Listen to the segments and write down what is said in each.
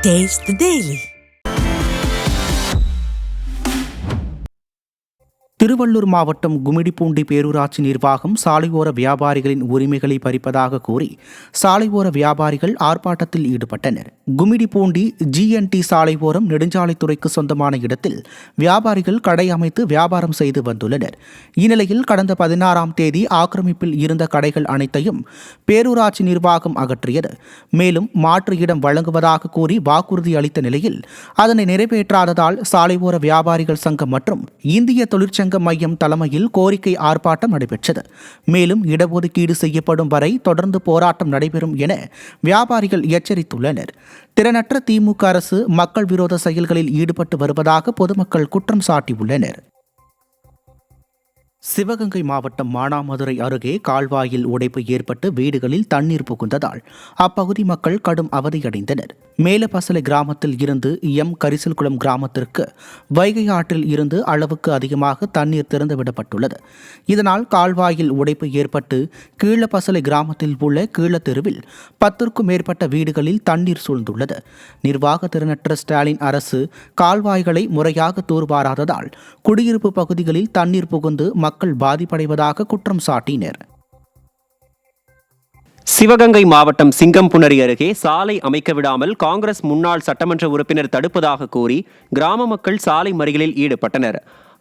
Taste the Daily. Tiruvallur மாவட்டம் கும்மிடிப்பூண்டி பேரூராட்சி நிர்வாகம் சாலையோர வியாபாரிகளின் உரிமைகளை பறிப்பதாக கூறி சாலையோர வியாபாரிகள் ஆர்ப்பாட்டத்தில் ஈடுபட்டனர். கும்மிடிப்பூண்டி GNT சாலையோரம் நெடுஞ்சாலைத்துறைக்கு சொந்தமான இடத்தில் வியாபாரிகள் கடை அமைத்து வியாபாரம் செய்து வந்துள்ளனர். இந்நிலையில் கடந்த 16ஆம் தேதி ஆக்கிரமிப்பில் இருந்த கடைகள் அனைத்தையும் பேரூராட்சி நிர்வாகம் அகற்றியது. மேலும் மாற்று இடம் வழங்குவதாக கூறி வாக்குறுதி அளித்த நிலையில் அதனை நிறைவேற்றாததால் சாலையோர வியாபாரிகள் சங்கம் மற்றும் இந்திய தொழிற்சங்க மையம் தலைமையில் கோரிக்கை ஆர்ப்பாட்டம் நடைபெற்றது. மேலும் இடஒதுக்கீடு செய்யப்படும் வரை தொடர்ந்து போராட்டம் நடைபெறும் என வியாபாரிகள் எச்சரித்துள்ளனர். திறனற்ற திமுக அரசு மக்கள் விரோத செயல்களில் ஈடுபட்டு வருவதாக பொதுமக்கள் குற்றம் சாட்டியுள்ளனர். சிவகங்கை மாவட்டம் மானாமதுரை அருகே கால்வாயில் உடைப்பு ஏற்பட்டு வீடுகளில் தண்ணீர் புகுந்ததால் அப்பகுதி மக்கள் கடும் அவதியடைந்தனர். மேலப்பசலை கிராமத்தில் இருந்து கரிசல்குளம் கிராமத்திற்கு வைகை ஆற்றில் இருந்து அளவுக்கு அதிகமாக தண்ணீர் திறந்துவிடப்பட்டுள்ளது. இதனால் கால்வாயில் உடைப்பு ஏற்பட்டு கீழப்பசலை கிராமத்தில் உள்ள கீழத்தெருவில் 10க்கும் மேற்பட்ட வீடுகளில் தண்ணீர் சூழ்ந்துள்ளது. நிர்வாக திறனற்ற ஸ்டாலின் அரசு கால்வாய்களை முறையாக தூர்வாராததால் குடியிருப்பு பகுதிகளில் தண்ணீர் புகுந்து மக்கள் பாதிப்படைவதாக குற்றம் சாட்டினர். சிவகங்கை மாவட்டம் சிங்கம்புணரி அருகே சாலை அமைக்க விடாமல் காங்கிரஸ் முன்னாள் சட்டமன்ற உறுப்பினர் தடுப்பதாக கூறி கிராம மக்கள் சாலை மறியலில் ஈடுபட்டனர்.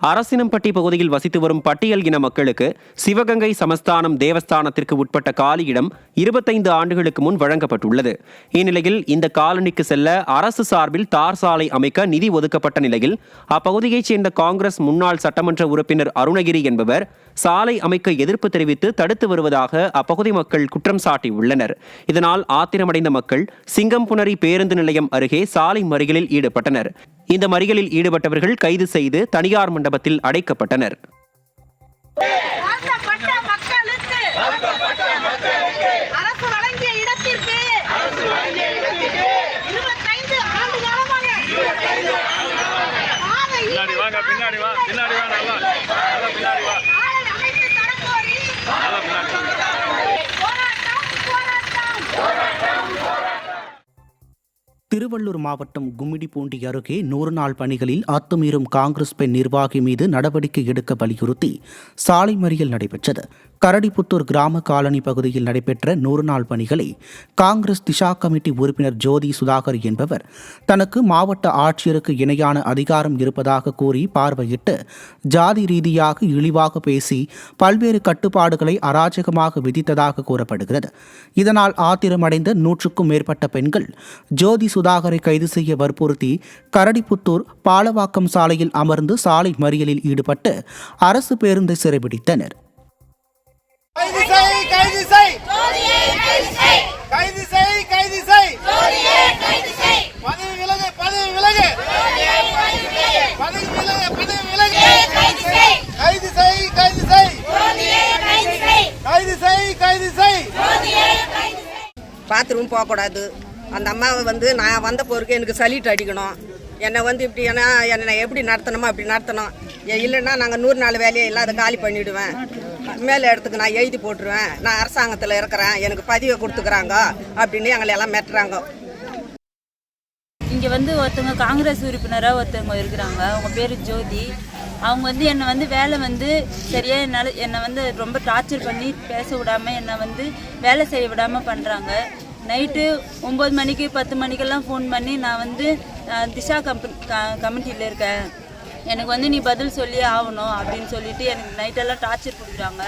அரசினம்பட்டி பகுதியில் வசித்து வரும் பட்டியல் இன மக்களுக்கு சிவகங்கை சமஸ்தானம் தேவஸ்தானத்திற்கு உட்பட்ட காலியிடம் 25 ஆண்டுகளுக்கு முன் வழங்கப்பட்டுள்ளது. இந்நிலையில் இந்த காலனிக்கு செல்ல அரசு சார்பில் தார் சாலை அமைக்க நிதி ஒதுக்கப்பட்ட நிலையில் அப்பகுதியைச் சேர்ந்த காங்கிரஸ் முன்னாள் சட்டமன்ற உறுப்பினர் அருணகிரி என்பவர் சாலை அமைக்க எதிர்ப்பு தெரிவித்து தடுத்து வருவதாக அப்பகுதி மக்கள் குற்றம் சாட்டியுள்ளனர். இதனால் ஆத்திரமடைந்த மக்கள் சிங்கம்புணரி பேருந்து நிலையம் அருகே சாலை மறியலில் ஈடுபட்டனர். இந்த மறியலில் ஈடுபட்டவர்கள் கைது செய்து தனியார் மண்டபத்தில் அடைக்கப்பட்டனர். திருவள்ளூர் மாவட்டம் கும்மிடிப்பூண்டி அருகே 100 நாள் பணிகளில் அத்துமீறும் காங்கிரஸ் பெண் நிர்வாகி மீது நடவடிக்கை எடுக்க வலியுறுத்தி சாலை மறியல் நடைபெற்றது. கரடிப்புத்தூர் கிராம காலனி பகுதியில் நடைபெற்ற 100 நாள் பணிகளை காங்கிரஸ் திஷா கமிட்டி உறுப்பினர் ஜோதி சுதாகர் என்பவர் தனக்கு மாவட்ட ஆட்சியருக்கு இணையான அதிகாரம் இருப்பதாக கூறி பார்வையிட்டு ஜாதி ரீதியாக இழிவாக பேசி பல்வேறு கட்டுப்பாடுகளை அராஜகமாக விதித்ததாக கூறப்படுகிறது. இதனால் ஆத்திரமடைந்த 100க்கும் மேற்பட்ட பெண்கள் ஜோதி சுதாகரை கைது செய்ய வற்புறுத்தி கரடிப்புத்தூர் பாலவாக்கம் சாலையில் அமர்ந்து சாலை மறியலில் ஈடுபட்டு அரசு பேருந்தை சிறைபிடித்தனர். பாத்ரூம் போகக்கூடாது. அந்த அம்மாவை நான் வந்த போருக்கு எனக்கு சல்யூட் அடிக்கணும். என்னை இப்படி என்னை எப்படி நடத்தணுமோ அப்படி நடத்தணும். இல்லைன்னா நாங்கள் 100 நாள் வேலையை இல்லாத காலி பண்ணிவிடுவேன். மேலே இடத்துக்கு நான் எழுதி போட்டுருவேன். நான் அரசாங்கத்தில் இருக்கிறேன், எனக்கு பதிவை கொடுத்துக்கிறாங்க அப்படின்னு எங்களை எல்லாம் மெட்டுறாங்க. இங்கே ஒருத்தவங்க காங்கிரஸ் உறுப்பினராக ஒருத்தவங்க இருக்கிறாங்க. அவங்க பேர் ஜோதி. அவங்க என்னை வேலை சரியாக என்னை ரொம்ப டார்ச்சர் பண்ணி பேச விடாமல் என்னை வேலை செய்ய விடாமல் பண்ணுறாங்க. நைட்டு 9 மணிக்கு 10 மணிக்கெல்லாம் ஃபோன் பண்ணி நான் திஷா கமிட்டியில் இருக்கேன், எனக்கு நீ பதில் சொல்லி ஆகணும் அப்படின்னு சொல்லிட்டு எனக்கு நைட்டெல்லாம் டார்ச்சர் கொடுக்குறாங்க.